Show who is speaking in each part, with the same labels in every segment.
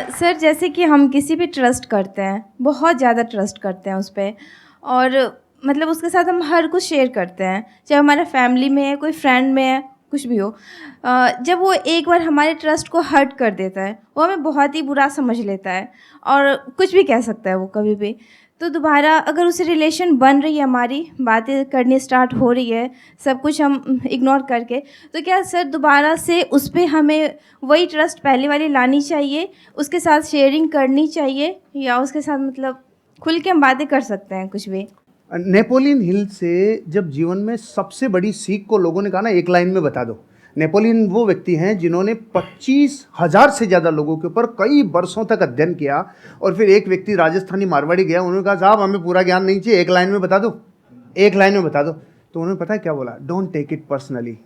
Speaker 1: Sir जैसे कि हम किसी पे ट्रस्ट करते हैं, बहुत ज़्यादा ट्रस्ट करते हैं उस पे, और मतलब उसके साथ हम हर कुछ शेयर करते हैं, चाहे हमारा फैमिली में है, कोई फ्रेंड में है, कुछ भी हो। जब वो एक बार हमारे ट्रस्ट को हर्ट कर देता है, वो हमें बहुत ही बुरा समझ लेता है और कुछ भी कह सकता है वो कभी भी। तो दोबारा अगर उससे रिलेशन बन रही है, हमारी बातें करनी स्टार्ट हो रही है, सब कुछ हम इग्नोर करके, तो क्या सर दोबारा से उस पे हमें वही ट्रस्ट पहले वाली लानी चाहिए, उसके साथ शेयरिंग करनी चाहिए, या उसके साथ मतलब खुल के हम बातें कर सकते हैं कुछ भी?
Speaker 2: नेपोलियन हिल से जब जीवन में सबसे बड़ी सीख को लोगों ने कहा ना, एक लाइन में बता दो। नेपोलियन वो व्यक्ति हैं जिन्होंने 25,000 से ज़्यादा लोगों के ऊपर कई वर्षों तक अध्ययन किया, और फिर एक व्यक्ति राजस्थानी मारवाड़ी गया, उन्होंने कहा साहब हमें पूरा ज्ञान नहीं चाहिए, एक लाइन में बता दो, एक लाइन में बता दो। तो उन्होंने पता है क्या बोला? डोंट टेक इट पर्सनली,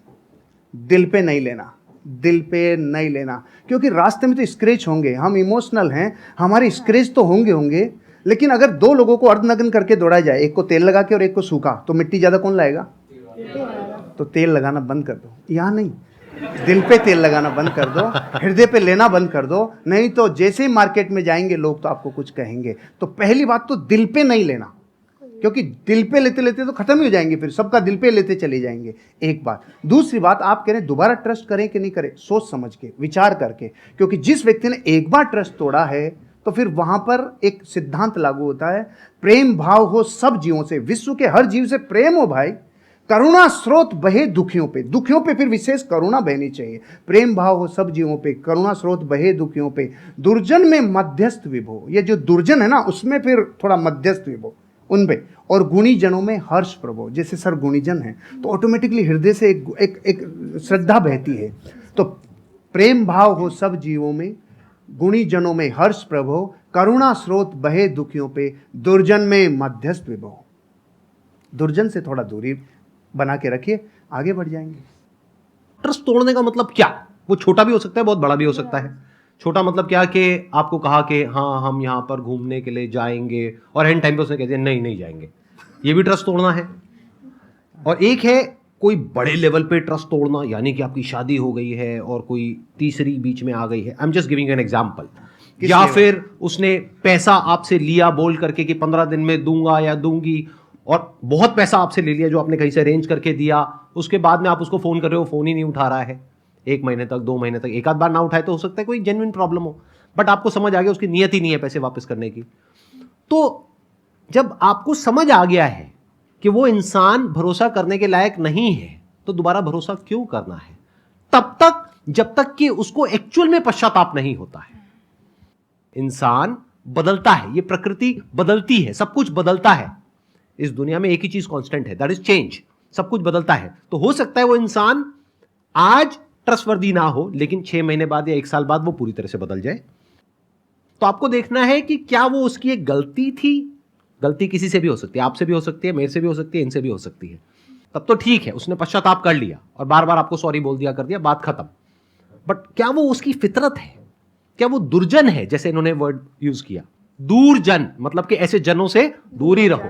Speaker 2: दिल पे नहीं लेना, दिल पे नहीं लेना, क्योंकि रास्ते में तो स्क्रैच होंगे, हम इमोशनल हैं, हमारे स्क्रैच तो होंगे, लेकिन अगर दो लोगों को अर्धनग्न करके दौड़ा जाए, एक को तेल लगा के और एक को सूखा, तो मिट्टी ज़्यादा कौन लाएगा? तो तेल लगाना बंद कर दो, यहाँ नहीं, दिल पे तेल लगाना बंद कर दो, हृदय पे लेना बंद कर दो, नहीं तो जैसे ही मार्केट में जाएंगे लोग तो आपको कुछ कहेंगे। तो पहली बात तो दिल पे नहीं लेना, क्योंकि दिल पे लेते लेते तो खत्म ही हो जाएंगे, फिर सबका दिल पे लेते चले जाएंगे। एक बात। दूसरी बात, आप कह रहे हैं दोबारा ट्रस्ट करें कि नहीं करें, सोच समझ के, विचार करके, क्योंकि जिस व्यक्ति ने एक बार ट्रस्ट तोड़ा है तो फिर वहां पर एक सिद्धांत लागू होता है, प्रेम भाव हो सब जीवों से, विश्व के हर जीव से प्रेम हो भाई, करुणा स्रोत बहे दुखियों पे, दुखियों पे फिर विशेष करुणा बहनी चाहिए, प्रेम भाव हो सब जीवों पे, करुणा स्रोत बहे दुखियों पे, दुर्जन में मध्यस्थ विभो, ये जो दुर्जन है ना उसमें फिर थोड़ा मध्यस्थ विभो उन पे, और गुणी जनों में हर्ष प्रभो, जैसे सर गुणीजन है तो ऑटोमेटिकली हृदय से एक श्रद्धा बहती है। तो प्रेम भाव हो सब जीवों में, गुणी जनों में हर्ष प्रभो, करुणा स्रोत बहे दुखियों पे, दुर्जन में मध्यस्थ विभो। दुर्जन से थोड़ा दूरी बना के रखिए, आगे बढ़ जाएंगे।
Speaker 3: ट्रस्ट तोड़ने का मतलब क्या? वो छोटा भी हो सकता है, बहुत बड़ा भी हो सकता है। छोटा मतलब क्या कि आपको कहा कि हाँ हम यहाँ पर घूमने के लिए जाएंगे, और एंड टाइम पे उसने कह दिया नहीं नहीं जाएंगे, ये भी ट्रस्ट तोड़ना है। और एक है कोई बड़े लेवल पे ट्रस्ट तोड़ना, यानी कि आपकी शादी हो गई है और कोई तीसरी बीच में आ गई है, I am just giving an example. या फिर उसने पैसा आपसे लिया बोल करके कि 15 दिन में दूंगा या दूंगी, और बहुत पैसा आपसे ले लिया जो आपने कहीं से अरेंज करके दिया, उसके बाद में आप उसको फोन कर रहे हो, फोन ही नहीं उठा रहा है, 1 महीने तक 2 महीने तक, एक आध बार ना उठाए तो हो सकता है कोई जेन्युइन प्रॉब्लम हो, बट आपको समझ आ गया उसकी नियत ही नहीं है पैसे वापस करने की। तो जब आपको समझ आ गया है कि वो इंसान भरोसा करने के लायक नहीं है, तो दोबारा भरोसा क्यों करना है? तब तक जब तक कि उसको एक्चुअल में पश्चाताप नहीं होता है। इंसान बदलता है, ये प्रकृति बदलती है, सब कुछ बदलता है, इस दुनिया में एक ही चीज कांस्टेंट है, दैट इज चेंज। सब कुछ बदलता है। तो हो सकता है वो इंसान आज ट्रस्टवर्दी ना हो, लेकिन 6 महीने बाद या 1 साल बाद वो पूरी तरह से बदल जाए। तो आपको देखना है कि क्या वो उसकी एक गलती थी। गलती किसी से भी हो सकती है, आपसे भी हो सकती है, मेरे से भी हो सकती है, इनसे भी हो सकती है, तब तो ठीक है, उसने पश्चाताप कर लिया और बार बार आपको सॉरी बोल दिया, कर दिया, बात खत्म। बट क्या वो उसकी फितरत है? क्या वो दुर्जन है? जैसे इन्होंने वर्ड यूज किया, दूरजन, मतलब कि ऐसे जनों से दूर ही रहो।